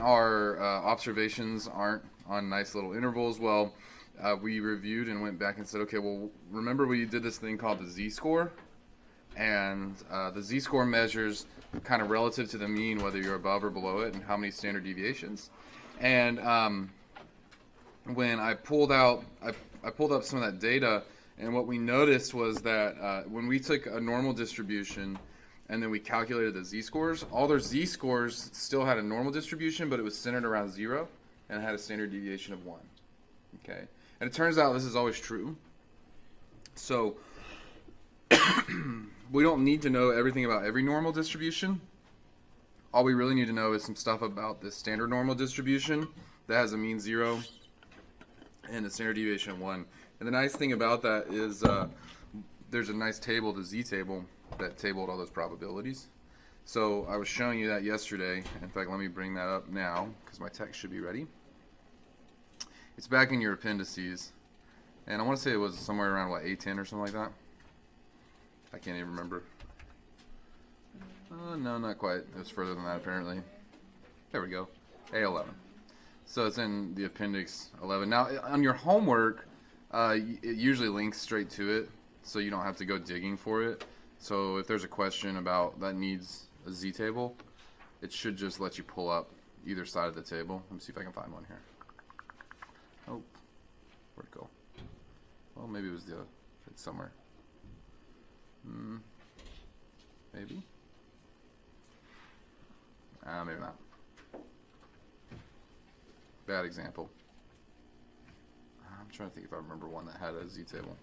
our observations aren't on nice little intervals, well, we reviewed and went back and said, okay, well, remember we did this thing called the z-score, and the z-score measures kind of relative to the mean whether you're above or below it and how many standard deviations. And when I pulled up some of that data, and what we noticed was that when we took a normal distribution and then we calculated the z-scores, all their z-scores still had a normal distribution, but it was centered around 0 and had a standard deviation of 1. Okay, and it turns out this is always true. So we don't need to know everything about every normal distribution. All we really need to know is some stuff about this standard normal distribution that has a mean 0 and a standard deviation of 1. And the nice thing about that is there's a nice table, the z-table, that tabled all those probabilities. So I was showing you that yesterday. In fact, let me bring that up now because my text should be ready. It's back in your appendices. And I want to say it was somewhere around, what, A10 or something like that? I can't even remember. No, not quite. It was further than that, apparently. There we go. A11. So it's in the appendix 11. Now, on your homework, it usually links straight to it, so you don't have to go digging for it. So if there's a question about that needs a z-table, it should just let you pull up either side of the table. Let me see if I can find one here. Oh, where'd it go? Well, maybe it was it's somewhere. Maybe? Maybe not. Bad example. I'm trying to think if I remember one that had a z-table.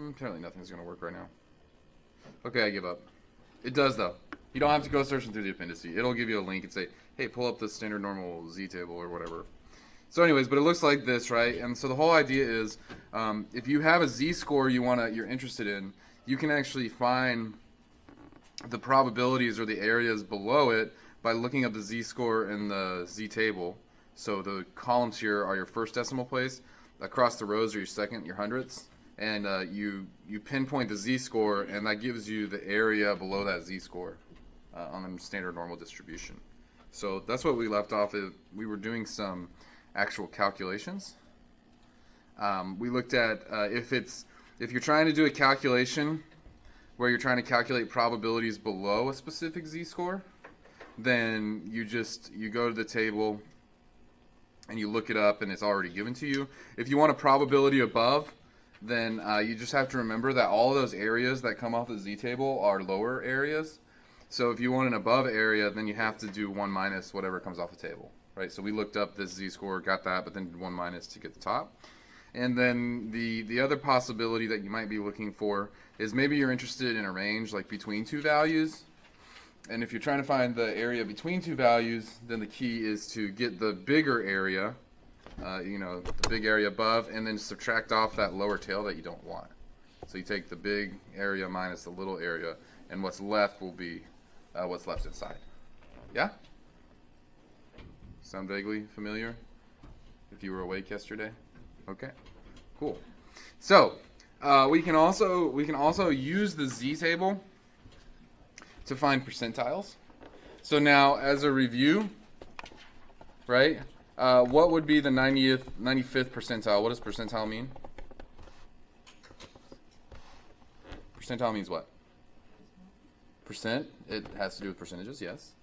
Apparently nothing's going to work right now. Okay, I give up. It does, though. You don't have to go searching through the appendices. It'll give you a link and say, hey, pull up the standard normal z-table or whatever. So anyways, but it looks like this, right? And so the whole idea is if you have a z-score you're interested in, you can actually find the probabilities or the areas below it by looking up the z-score in the z-table. So the columns here are your first decimal place. Across the rows are your second, your hundredths. And you pinpoint the z-score, and that gives you the area below that z-score on the standard normal distribution. So that's what we left off. We were doing some actual calculations. We looked at if you're trying to do a calculation where you're trying to calculate probabilities below a specific z-score, then you go to the table and you look it up and it's already given to you. If you want a probability above, then you just have to remember that all of those areas that come off the z-table are lower areas. So if you want an above area, then you have to do 1 minus whatever comes off the table, right? So we looked up this z-score, got that, but then did 1 minus to get the top. And then the other possibility that you might be looking for is maybe you're interested in a range like between two values. And if you're trying to find the area between two values, then the key is to get the bigger area, the big area above, and then subtract off that lower tail that you don't want. So you take the big area minus the little area, and what's left will be what's left inside. Yeah? Sound vaguely familiar? If you were awake yesterday? Okay, cool. So we can also use the z-table to find percentiles. So now, as a review, right? What would be the 95th percentile? What does percentile mean? Percentile means what? Percent. It has to do with percentages, yes.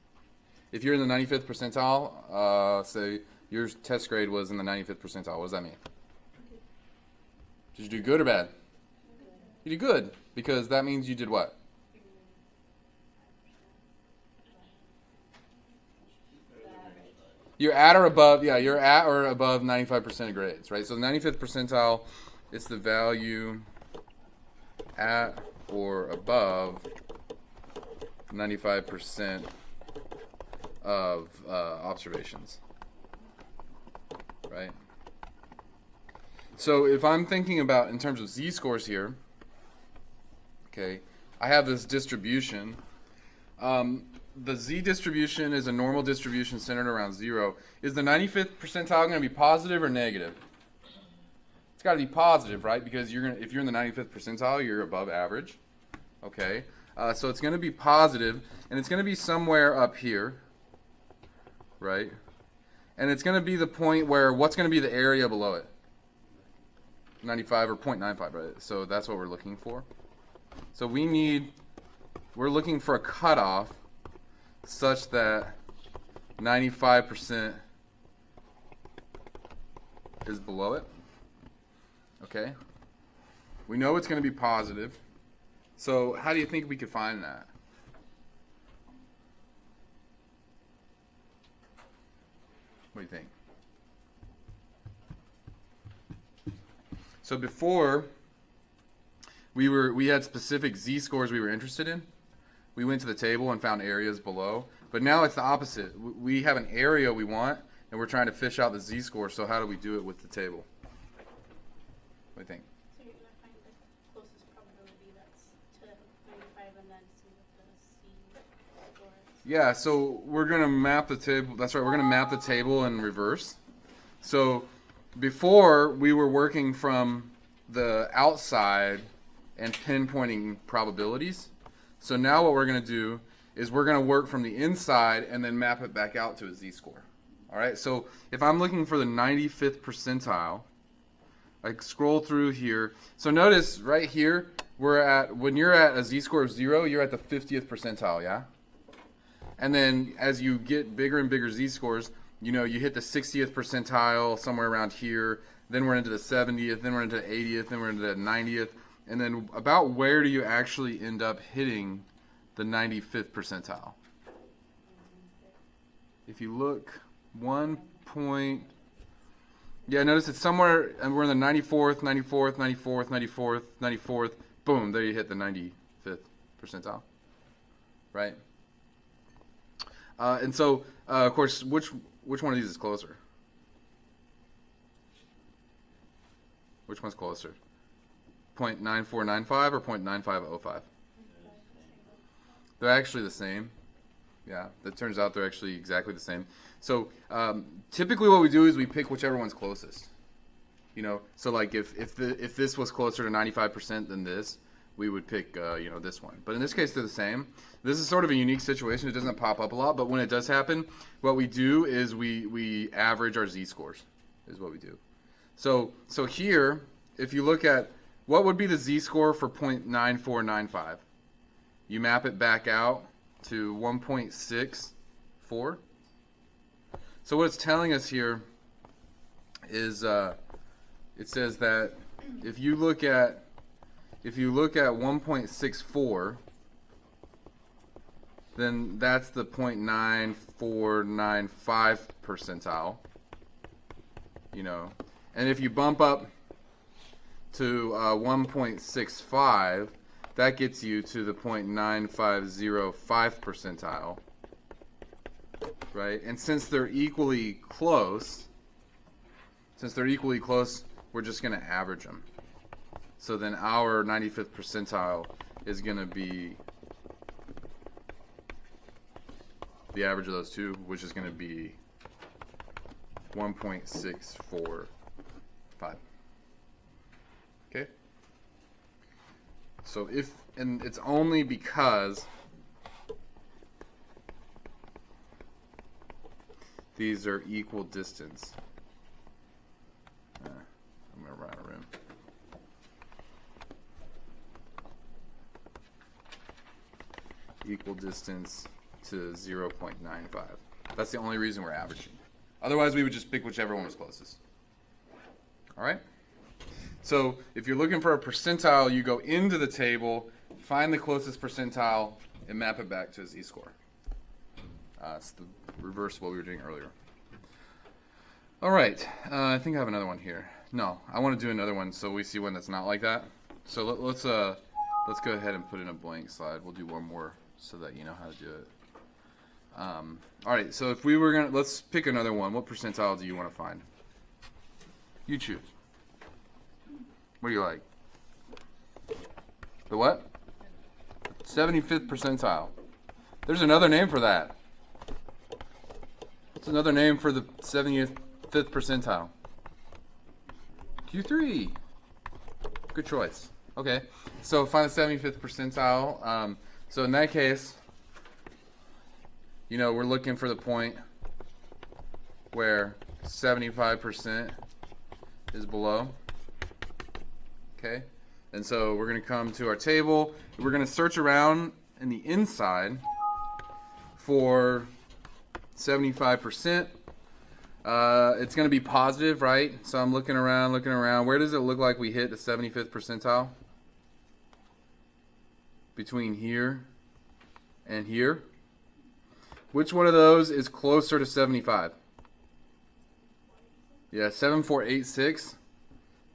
If you're in the 95th percentile, say your test grade was in the 95th percentile, what does that mean? Did you do good or bad? You did good, because that means you did what? You're at or above, you're at or above 95% of grades, right? So the 95th percentile, it's the value at or above 95% of observations, right? So if I'm thinking about in terms of z-scores here, okay, I have this distribution. The z distribution is a normal distribution centered around 0. Is the 95th percentile going to be positive or negative? It's got to be positive, right? Because if you're in the 95th percentile, you're above average. Okay. So it's going to be positive, and it's going to be somewhere up here, right? And it's going to be the point where, what's going to be the area below it? 95 or 0.95, right? So that's what we're looking for. So we're looking for a cutoff such that 95% is below it. Okay? We know it's going to be positive. So how do you think we could find that? What do you think? So before, we had specific z-scores we were interested in. We went to the table and found areas below. But now it's the opposite. We have an area we want, and we're trying to fish out the z-score. So how do we do it with the table? What do you think? So you're going to find the closest probability that's to 95 and then see what the z-score is. Yeah, so we're going to map the table. That's right, we're going to map the table in reverse. So before, we were working from the outside and pinpointing probabilities. So now what we're going to do is we're going to work from the inside and then map it back out to a z-score. All right, so if I'm looking for the 95th percentile, I scroll through here. So notice right here, when you're at a z-score of 0, you're at the 50th percentile, yeah? And then as you get bigger and bigger z-scores, you hit the 60th percentile somewhere around here, then we're into the 70th, then we're into the 80th, then we're into the 90th, and then about where do you actually end up hitting the 95th percentile? If you look 1 point, yeah, notice it's somewhere, and we're in the 94th, 94th, 94th, 94th, 94th, boom, there you hit the 95th percentile, right? And so, of course, which one of these is closer? Which one's closer? 0.9495 or 0.9505? They're actually the same. Yeah, it turns out they're actually exactly the same. So typically what we do is we pick whichever one's closest. So like if this was closer to 95% than this, we would pick this one. But in this case, they're the same. This is sort of a unique situation. It doesn't pop up a lot, but when it does happen, what we do is we average our z-scores, is what we do. So here, if you look at what would be the z-score for 0.9495, you map it back out to 1.64. So what it's telling us here is it says that if you look at 1.64, then that's the 0.9495 percentile. And if you bump up to 1.65, that gets you to the 0.9505 percentile, right? And since they're equally close, we're just going to average them. So then our 95th percentile is going to be the average of those two, which is going to be 1.645. Okay? So and it's only because these are equal distance. I'm going to run out of room. Equal distance to 0.95. That's the only reason we're averaging. Otherwise, we would just pick whichever one was closest. All right? So if you're looking for a percentile, you go into the table, find the closest percentile, and map it back to a z-score. It's the reverse of what we were doing earlier. All right. I think I have another one here. No, I want to do another one so we see one that's not like that. So let's go ahead and put in a blank slide. We'll do one more so that you know how to do it. All right. So if we were gonna, let's pick another one. What percentile do you want to find? You choose. What do you like? The what? 75th percentile. There's another name for that. What's another name for the 75th percentile? Q3. Good choice. Okay, so find the 75th percentile. So in that case, you know, we're looking for the point where 75% is below. Okay? And so we're going to come to our table. We're going to search around in the inside for 75%. It's going to be positive, right? So I'm looking around. Where does it look like we hit the 75th percentile? Between here and here. Which one of those is closer to 75? Yeah, 7486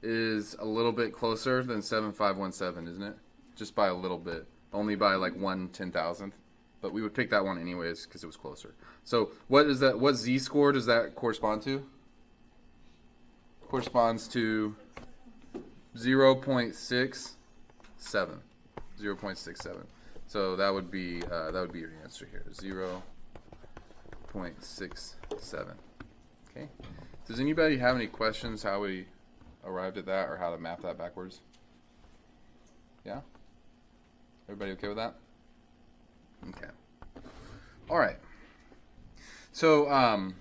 is a little bit closer than 7517, isn't it? Just by a little bit. Only by like 1/10,000th. But we would pick that one anyways because it was closer. So what is that? What z-score does that correspond to? Corresponds to 0.67. 0.67. So that would be your answer here. 0.67. Okay. Does anybody have any questions how we arrived at that or how to map that backwards? Yeah? Everybody okay with that? Okay. All right. So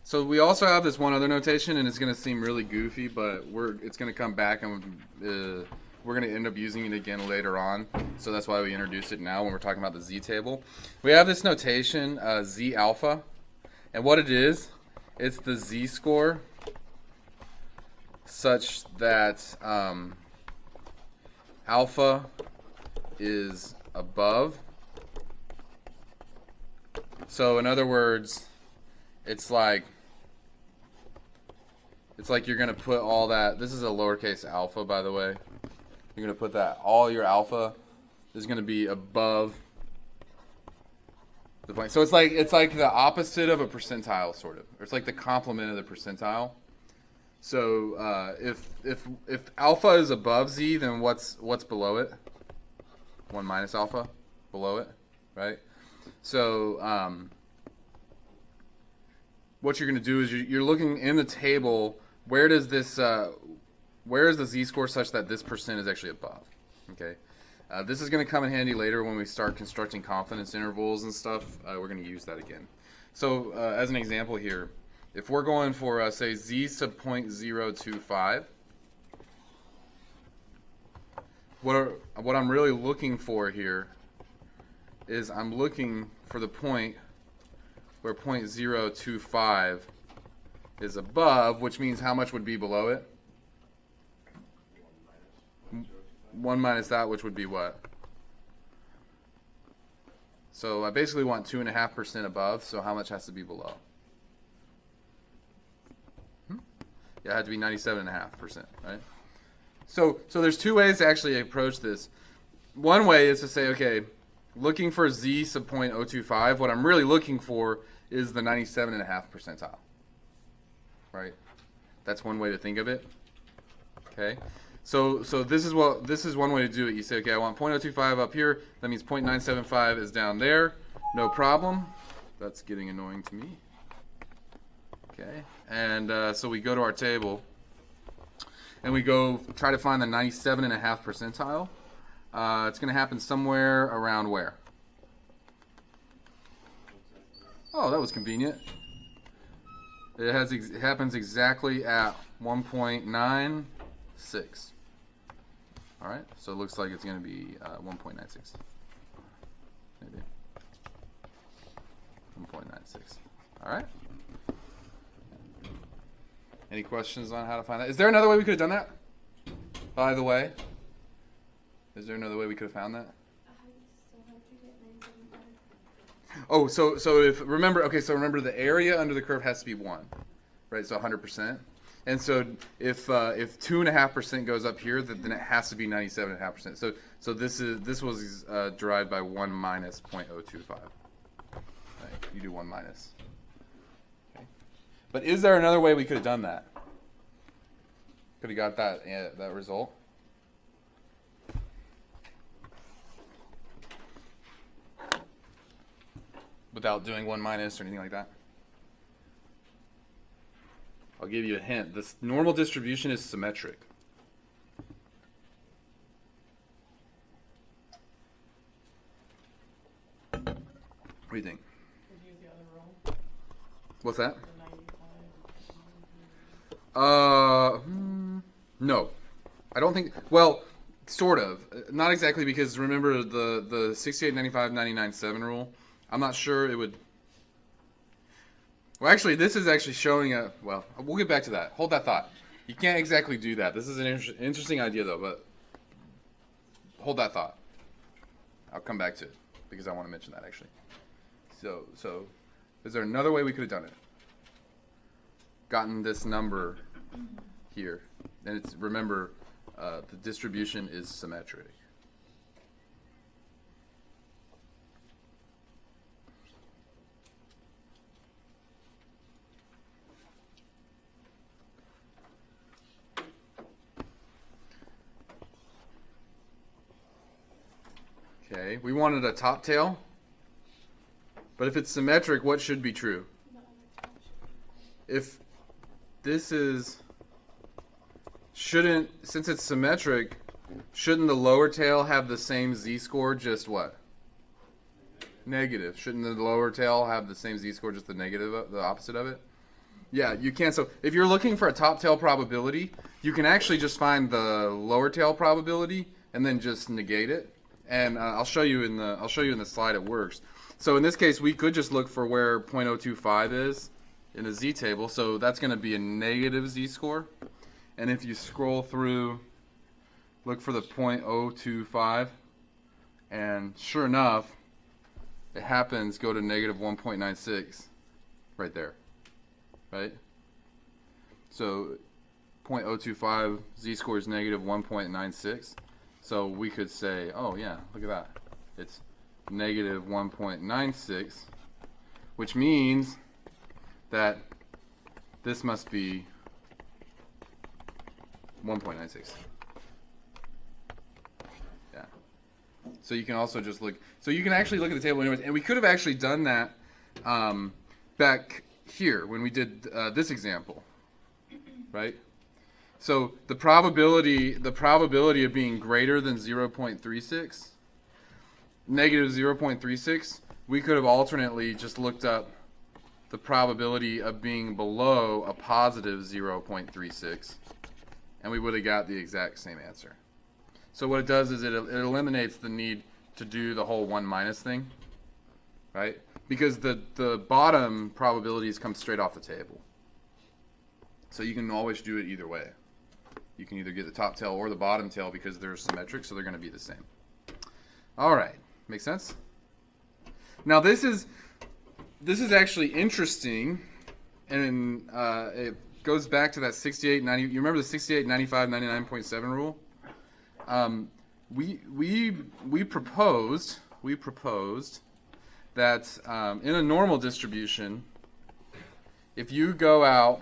so we also have this one other notation, and it's going to seem really goofy, but it's going to come back, and we're going to end up using it again later on. So that's why we introduced it now when we're talking about the z table. We have this notation, z alpha, and what it is, it's the z-score such that alpha is above. So in other words, it's like you're going to put all that. This is a lowercase alpha, by the way. You're going to put that, all your alpha is going to be above the point. So it's like the opposite of a percentile, sort of. Or it's like the complement of the percentile. So if alpha is above z, then what's below it? 1 minus alpha below it, right? So what you're going to do is you're looking in the table. Where is the z-score such that this percent is actually above? Okay, this is going to come in handy later when we start constructing confidence intervals and stuff. We're going to use that again. So as an example here, if we're going for say z sub 0.025, what I'm really looking for here is I'm looking for the point where 0.025 is above, which means how much would be below it? 1 minus that, which would be what? So I basically want 2.5% above, so how much has to be below? Yeah, it had to be 97.5%, right? So there's two ways to actually approach this. One way is to say, okay, looking for z sub 0.025, what I'm really looking for is the 97.5 percentile, right? That's one way to think of it. Okay, so this is one way to do it. You say, okay, I want 0.025 up here. That means 0.975 is down there. No problem. That's getting annoying to me. Okay, and so we go to our table, and we go try to find the 97.5 percentile. It's going to happen somewhere around where? Oh, that was convenient. It happens exactly at 1.96. All right, so it looks like it's going to be 1.96. Maybe 1.96. All right. Any questions on how to find that? Is there another way we could have done that? By the way, is there another way we could have found that? Oh, so if remember, okay, so remember the area under the curve has to be 1, right? So 100%. And so if 2.5% goes up here, then it has to be 97.5%. So this was derived by 1 minus 0.025. Right? You do 1 minus. Okay. But is there another way we could have done that? Could have got that result? Without doing 1 minus or anything like that? I'll give you a hint. This normal distribution is symmetric. What do you think? Would you use the other roll? What's that? The 95. No. I don't think. Well, sort of. Not exactly, because remember the 68, 95, 99, 7 rule? I'm not sure it would. Well, actually, this is actually showing a. Well, we'll get back to that. Hold that thought. You can't exactly do that. This is an interesting idea, though, but hold that thought. I'll come back to it because I want to mention that, actually. So, is there another way we could have done it? Gotten this number here. And it's, remember, the distribution is symmetric. Okay, we wanted a top tail. But if it's symmetric, what should be true? If this is, since it's symmetric, shouldn't the lower tail have the same z-score, just what? Negative. Shouldn't the lower tail have the same z-score, just the negative, the opposite of it? Yeah, you can. So if you're looking for a top tail probability, you can actually just find the lower tail probability and then just negate it. And I'll show you in the slide it works. So in this case, we could just look for where 0.025 is in a z-table. So that's going to be a negative z-score. And if you scroll through, look for the 0.025, and sure enough, it happens, go to negative 1.96 right there, right? So 0.025 z-score is negative 1.96. So we could say, oh yeah, look at that. It's negative 1.96, which means that this must be 1.96. Yeah. So you can also just look. So you can actually look at the table anyways, and we could have actually done that back here when we did this example, right? So the probability of being greater than 0.36, negative 0.36, we could have alternately just looked up the probability of being below a positive 0.36, and we would have got the exact same answer. So what it does is it eliminates the need to do the whole 1 minus thing, right? Because the bottom probabilities come straight off the table. So you can always do it either way. You can either get the top tail or the bottom tail because they're symmetric, so they're going to be the same. All right, make sense? Now this is actually interesting, and it goes back to that 68, 90. You remember the 68, 95, 99.7 rule? We proposed that in a normal distribution, if you go out,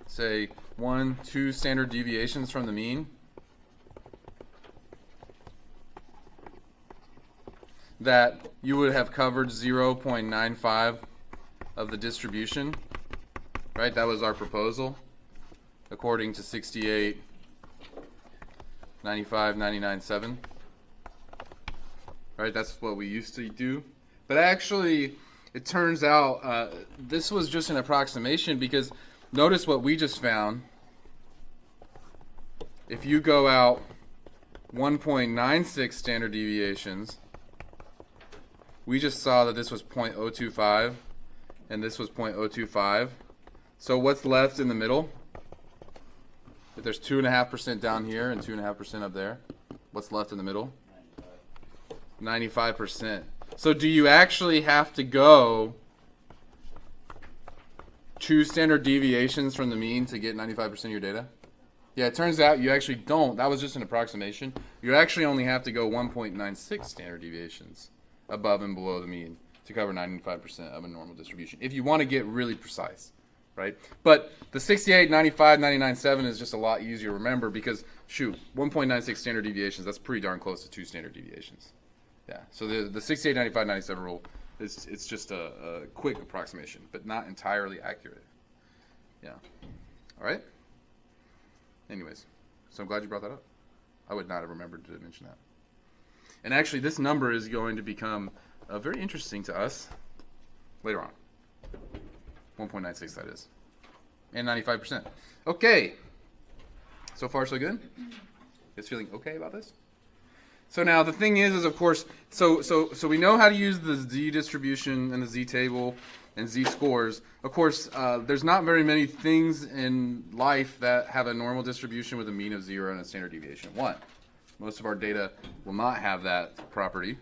say 1, 2 standard deviations from the mean, that you would have covered 0.95 of the distribution, right? That was our proposal, according to 68, 95, 99, 7. Right, that's what we used to do. But actually, it turns out this was just an approximation, because notice what we just found. If you go out 1.96 standard deviations, we just saw that this was 0.025 and this was 0.025. So what's left in the middle? If there's 2.5% down here and 2.5% up there, what's left in the middle? 95%. So do you actually have to go 2 standard deviations from the mean to get 95% of your data? Yeah, it turns out you actually don't. That was just an approximation. You actually only have to go 1.96 standard deviations above and below the mean to cover 95% of a normal distribution, if you want to get really precise, right? But the 68, 95, 99, 7 is just a lot easier to remember because, shoot, 1.96 standard deviations, that's pretty darn close to 2 standard deviations. Yeah, so the 68, 95, 97 rule, it's just a quick approximation, but not entirely accurate. Yeah. All right? Anyways, so I'm glad you brought that up. I would not have remembered to mention that. And actually, this number is going to become very interesting to us later on. 1.96 that is. And 95%. Okay. So far so good? Guys feeling okay about this? So now the thing is of course, so we know how to use the Z distribution and the Z table and Z scores. Of course, there's not very many things in life that have a normal distribution with a mean of 0 and a standard deviation of 1. Most of our data will not have that property.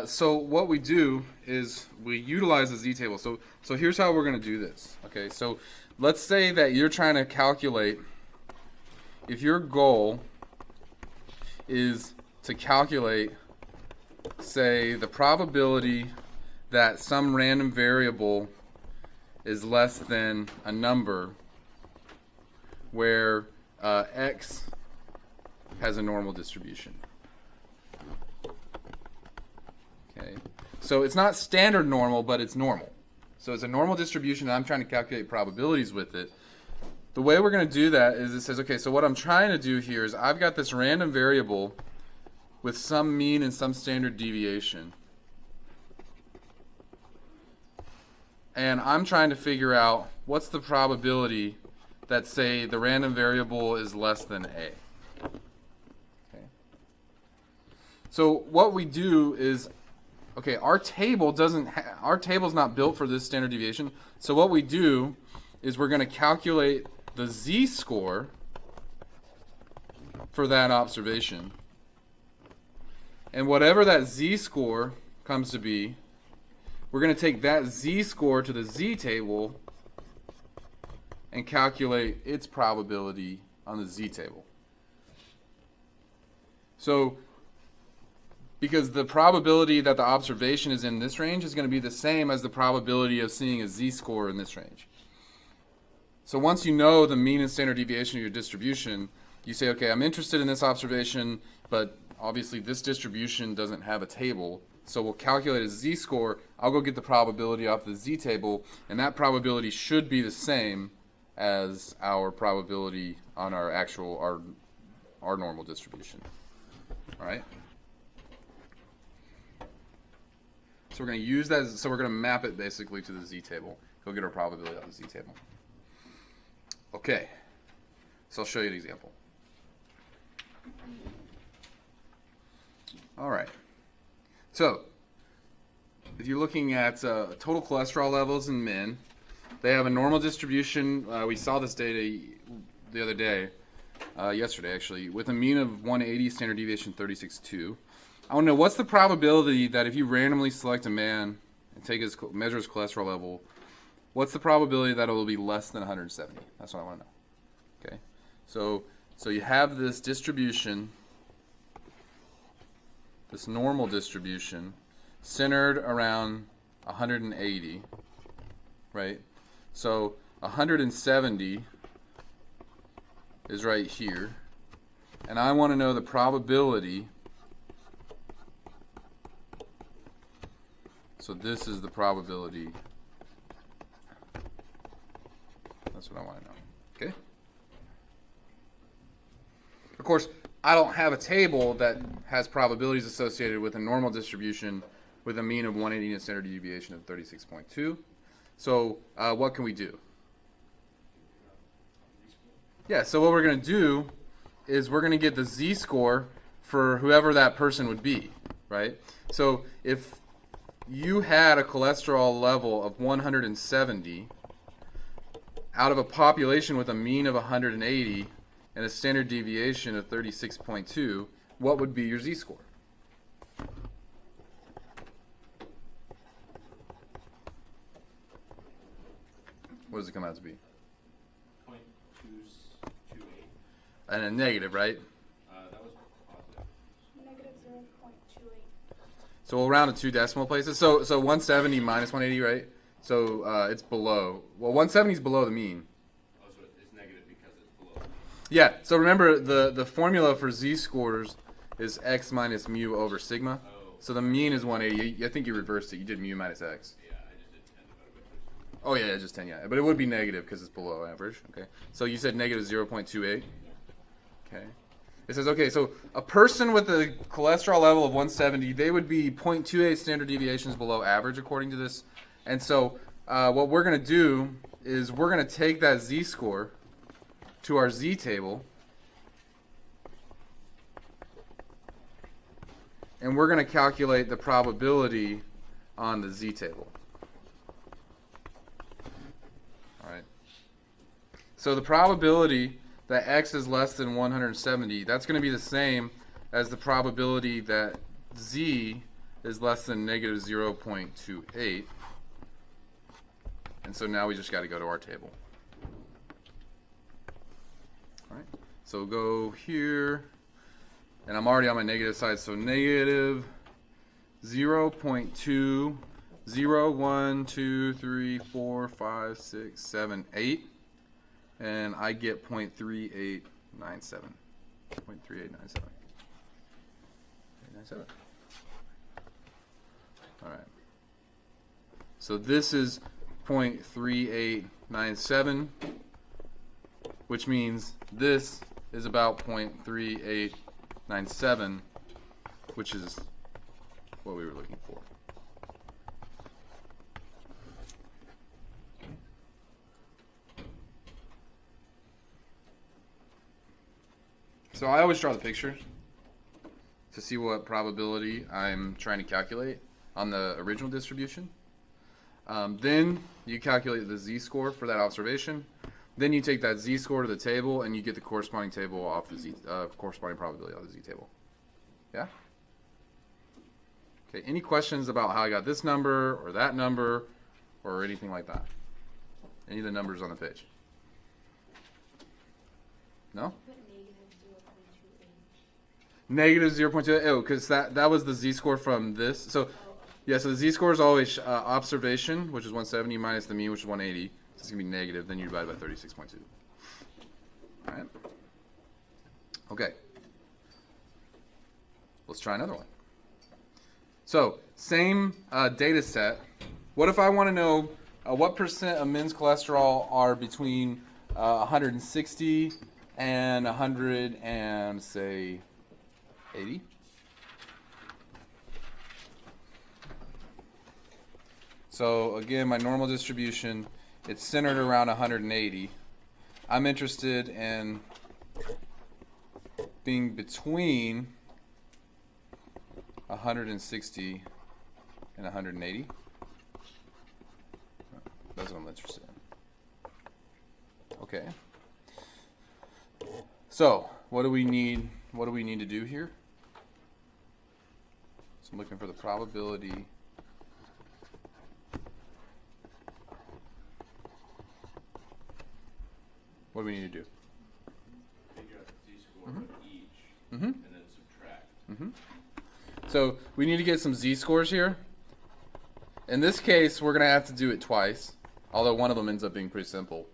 So what we do is we utilize the Z table. So here's how we're going to do this. Okay, so let's say that you're trying to calculate if your goal is to calculate, say, the probability that some random variable is less than a number where x has a normal distribution. Okay, so it's not standard normal, but it's normal. So it's a normal distribution, and I'm trying to calculate probabilities with it. The way we're going to do that is it says, okay, so what I'm trying to do here is I've got this random variable with some mean and some standard deviation. And I'm trying to figure out what's the probability that, say, the random variable is less than a. Okay. So what we do is, okay, our table's not built for this standard deviation. So what we do is we're going to calculate the z-score for that observation. And whatever that z-score comes to be, we're going to take that z-score to the z-table and calculate its probability on the z-table. So, because the probability that the observation is in this range is going to be the same as the probability of seeing a z-score in this range. So once you know the mean and standard deviation of your distribution, you say, okay, I'm interested in this observation, but obviously this distribution doesn't have a table, so we'll calculate a z-score. I'll go get the probability off the z-table, and that probability should be the same as our probability on our actual, our normal distribution. All right? So we're going to use that, so we're going to map it basically to the z-table. Go get our probability off the z-table. Okay, so I'll show you an example. All right. So, if you're looking at total cholesterol levels in men, they have a normal distribution. We saw this data the other day, yesterday actually, with a mean of 180, standard deviation 36.2. I want to know what's the probability that if you randomly select a man and measure his cholesterol level, what's the probability that it will be less than 170? That's what I want to know. Okay, so you have this distribution, this normal distribution, centered around 180, right? So 170 is right here, and I want to know the probability. So this is the probability. That's what I want to know. Okay? Of course, I don't have a table that has probabilities associated with a normal distribution with a mean of 180 and a standard deviation of 36.2. So what can we do? Yeah, so what we're going to do is we're going to get the z-score for whoever that person would be, right? So if you had a cholesterol level of 170 out of a population with a mean of 180 and a standard deviation of 36.2, what would be your z-score? What does it come out to be? 0.228. And a negative, right? That was positive. Negative 0.28. So we'll round to 2 decimal places. So 170 minus 180, right? So it's below. Well, 170 is below the mean. Oh, so it's negative because it's below. Yeah, so remember the formula for z-scores is x minus mu over sigma. Oh. So the mean is 180. I think you reversed it. You did mu minus x. Yeah, I just did 10 divided by 6. Oh, yeah, just 10, yeah. But it would be negative because it's below average. Okay. So you said negative 0.28. Yeah. Okay. It says, okay, so a person with a cholesterol level of 170, they would be 0.28 standard deviations below average according to this. And so what we're going to do is we're going to take that z-score to our z-table, and we're going to calculate the probability on the z-table. All right. So the probability that x is less than 170, that's going to be the same as the probability that z is less than negative 0.28. And so now we just got to go to our table. All right. So we'll go here. And I'm already on my negative side, so negative 0.2, 0, 1, 2, 3, 4, 5, 6, 7, 8. And I get 0.3897. 0.3897. All right. So this is 0.3897, which means this is about 0.3897, which is what we were looking for. So I always draw the picture to see what probability I'm trying to calculate on the original distribution. Then you calculate the z-score for that observation. Then you take that z-score to the table, and you get the corresponding table off the corresponding probability off the z-table. Yeah? Okay, any questions about how I got this number or that number or anything like that? Any of the numbers on the page? No? Put negative 0.28. Negative 0.2. Oh, because that was the z-score from this. So, yeah, so the z-score is always observation, which is 170, minus the mean, which is 180. So it's going to be negative. Then you divide by 36.2. All right. Okay. Let's try another one. So, same data set. What if I want to know what percent of men's cholesterol are between 160 and 100 and, say, 80? So again, my normal distribution, it's centered around 180. I'm interested in being between 160 and 180. That's what I'm interested in. Okay. So what do we need? What do we need to do here? So I'm looking for the probability. What do we need to do? Figure out the z-score of each, Mm-hmm. and then subtract. Mm-hmm. So we need to get some z-scores here. In this case, we're going to have to do it twice, although one of them ends up being pretty simple.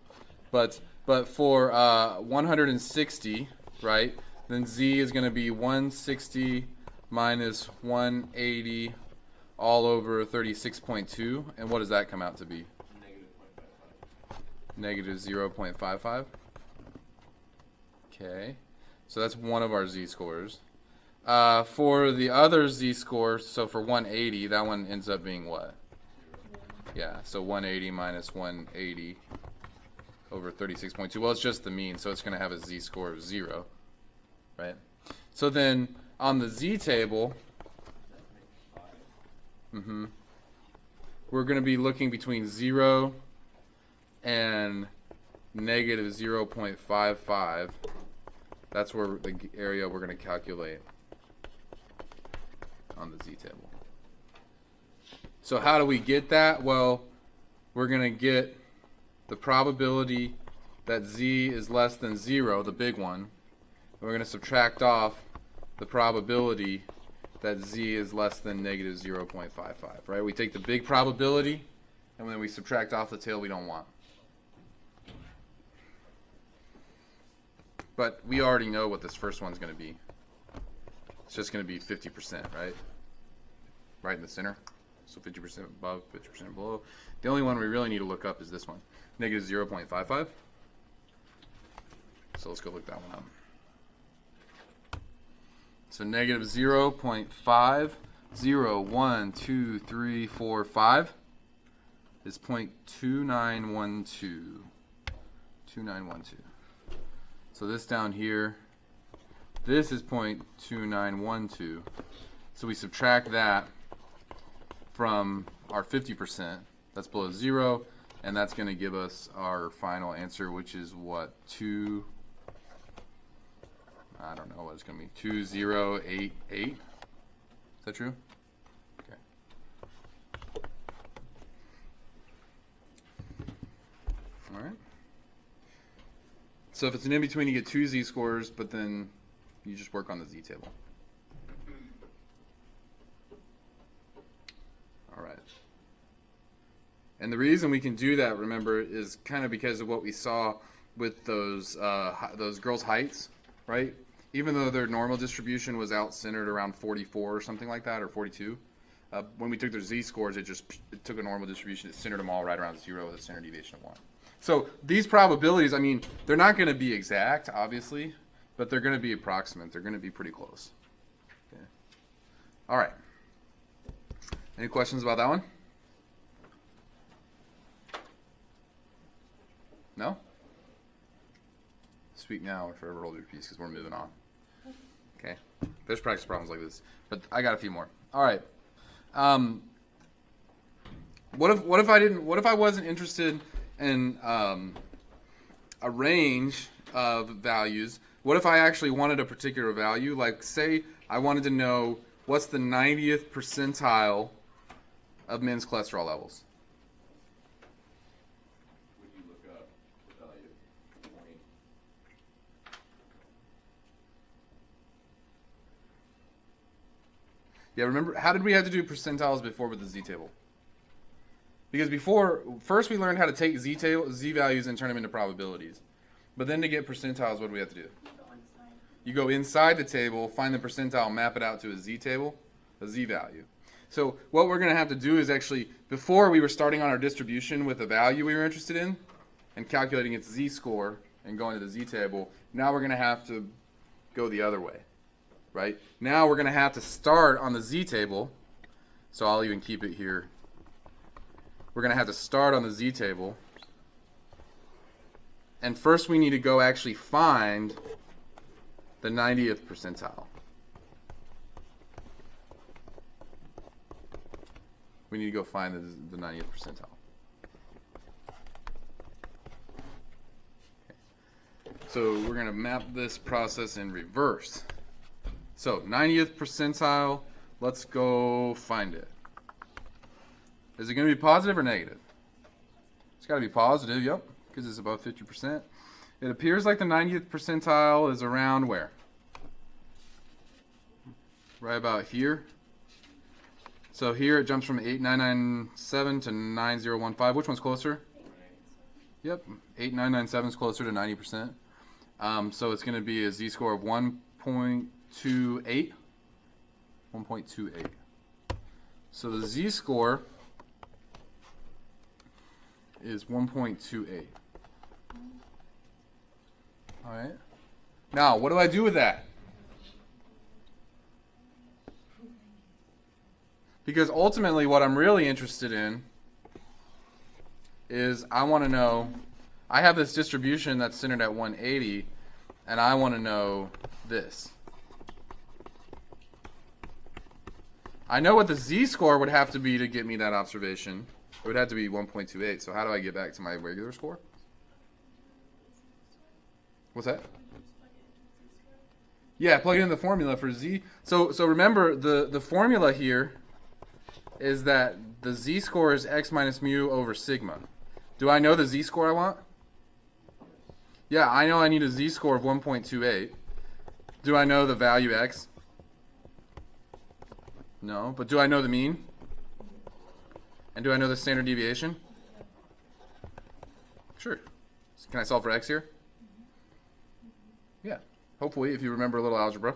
But for 160, right, then z is going to be 160 minus 180 all over 36.2. And what does that come out to be? Negative 0.55. Negative 0.55. Okay, so that's one of our z-scores. For the other z-score, so for 180, that one ends up being what? Yeah, so 180 minus 180 over 36.2. Well, it's just the mean, so it's going to have a z-score of 0, right? So then on the z-table, we're going to be looking between 0 and negative 0.55. That's where the area we're going to calculate on the z-table. So how do we get that? Well, we're going to get the probability that z is less than 0, the big one. And we're going to subtract off the probability that z is less than negative 0.55, right? We take the big probability, and then we subtract off the tail we don't want. But we already know what this first one's going to be. It's just going to be 50%, right? Right in the center. So 50% above, 50% below. The only one we really need to look up is this one, negative 0.55. So let's go look that one up. So negative 0.501235 is 0.2912. 2912. So this down here, this is 0.2912. So we subtract that from our 50%. That's below 0, and that's going to give us our final answer, which is what? I don't know what it's going to be. 2088. Is that true? Okay. All right. So if it's an in-between, you get 2 z-scores, but then you just work on the z-table. All right. And the reason we can do that, remember, is kind of because of what we saw with those girls' heights, right? Even though their normal distribution was out-centered around 44 or something like that, or 42, when we took their z-scores, it took a normal distribution, it centered them all right around 0 with a standard deviation of 1. So these probabilities, I mean, they're not going to be exact, obviously, but they're going to be approximate. They're going to be pretty close. Okay. All right. Any questions about that one? No? Speak now or forever hold your peace, because we're moving on. Okay. There's practice problems like this, but I got a few more. All right. What if I wasn't interested in a range of values? What if I actually wanted a particular value? Like, say I wanted to know what's the 90th percentile of men's cholesterol levels. Would you look up the value of point? Yeah, remember, how did we have to do percentiles before with the z-table? Because first we learned how to take z values and turn them into probabilities. But then to get percentiles, what do we have to do? You go inside the table, find the percentile, map it out to a z-table, a z-value. So what we're going to have to do is actually, before we were starting on our distribution with a value we were interested in and calculating its z-score and going to the z-table, now we're going to have to go the other way, right? Now we're going to have to start on the z-table, so I'll even keep it here. We're going to have to start on the z-table, and first we need to go actually find the 90th percentile. We need to go find the 90th percentile. Okay. So we're going to map this process in reverse. So 90th percentile, let's go find it. Is it going to be positive or negative? It's got to be positive, yep, because it's above 50%. It appears like the 90th percentile is around where? Right about here. So here it jumps from 8997 to 9015. Which one's closer? Yep, 8997 is closer to 90%. So it's going to be a z-score of 1.28. 1.28. So the z-score is 1.28. All right. Now, what do I do with that? Because ultimately what I'm really interested in is I want to know, I have this distribution that's centered at 180, and I want to know this. I know what the z-score would have to be to get me that observation. It would have to be 1.28. So how do I get back to my regular score? What's that? Yeah, plug it in the formula for z. So remember, the formula here is that the z-score is x minus mu over sigma. Do I know the z-score I want? Yeah, I know I need a z-score of 1.28. Do I know the value x? No, but do I know the mean? And do I know the standard deviation? Sure. Can I solve for x here? Yeah, hopefully, if you remember a little algebra.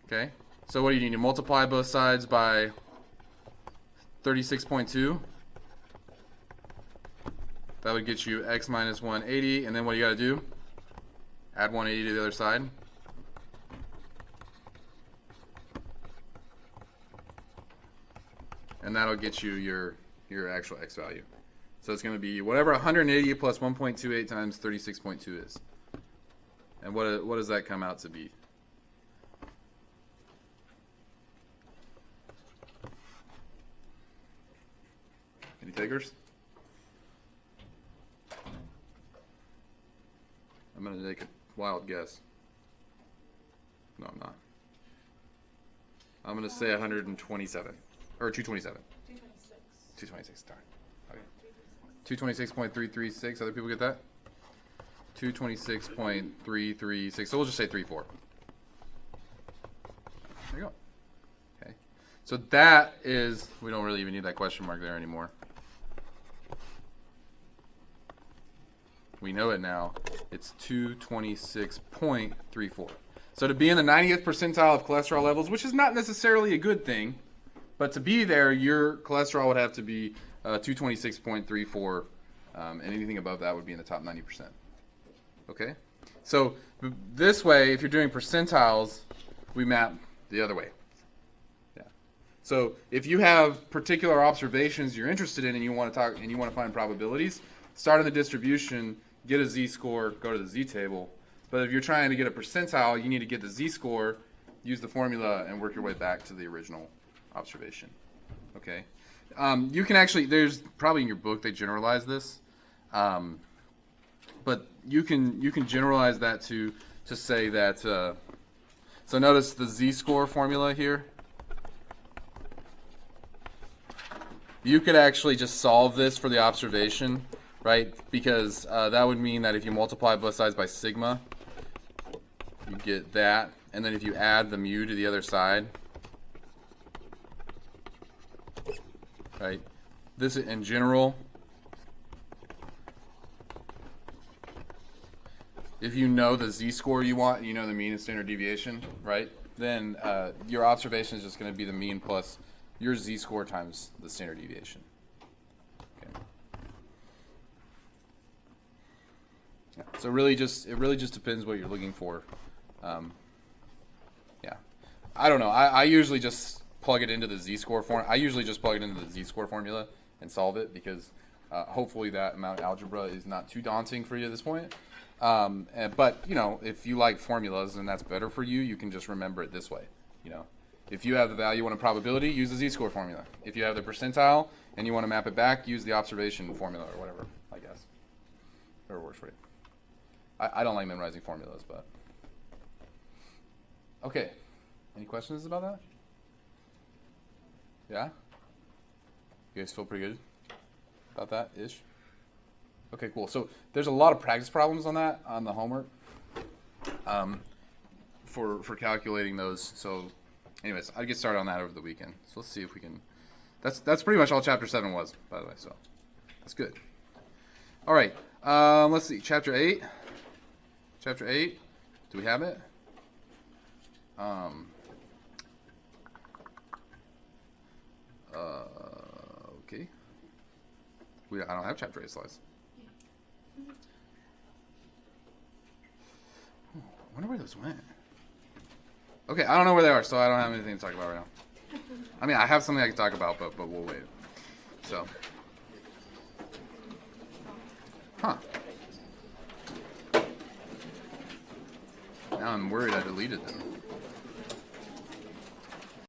Okay, so what do you need? You multiply both sides by 36.2. That would get you x minus 180, and then what do you got to do? Add 180 to the other side. and that'll get you your actual X value. So it's going to be whatever 180 plus 1.28 times 36.2 is. And what does that come out to be? Any takers? I'm going to take a wild guess. No, I'm not. I'm going to say 127. Or 227. 226, darn. Okay. 226.336. Other people get that? 226.336. So we'll just say 34. There you go. Okay. So that is, we don't really even need that question mark there anymore. We know it now. It's 226.34. So to be in the 90th percentile of cholesterol levels, which is not necessarily a good thing, but to be there, your cholesterol would have to be 226.34, and anything above that would be in the top 90%. Okay? So this way, if you're doing percentiles, we map the other way. Yeah. So if you have particular observations you're interested in and you want to talk and you want to find probabilities, start in the distribution, get a z-score, go to the z-table. But if you're trying to get a percentile, you need to get the z-score, use the formula, and work your way back to the original observation. Okay? You can actually, there's probably in your book they generalize this, but you can generalize that to say that. So notice the z-score formula here. You could actually just solve this for the observation, right? Because that would mean that if you multiply both sides by sigma, you get that, and then if you add the mu to the other side, right? This in general, if you know the z-score you want, you know the mean and standard deviation, right? Then your observation is just going to be the mean plus your z-score times the standard deviation. Okay. Yeah. So it really just depends what you're looking for. Yeah, I don't know. I usually just plug it into the z-score form. I usually just plug it into the z-score formula and solve it because hopefully that amount of algebra is not too daunting for you at this point. But you know, if you like formulas and that's better for you, you can just remember it this way. You know, if you have the value on a probability, use the z-score formula. If you have the percentile and you want to map it back, use the observation formula or whatever. I guess whatever works for you. I don't like memorizing formulas, but. Okay, any questions about that? Yeah? You guys feel pretty good about that ish? Okay, cool. So there's a lot of practice problems on that, on the homework, for calculating those. So anyways, I'll get started on that over the weekend. So let's see if we can, that's pretty much all chapter 7 was, by the way, so that's good. All right, let's see, chapter 8. Chapter 8, do we have it? Okay. I don't have chapter 8 slides. I wonder where those went. Okay, I don't know where they are, so I don't have anything to talk about right now. I mean, I have something I can talk about, but we'll wait. So. Huh. Now I'm worried I deleted them.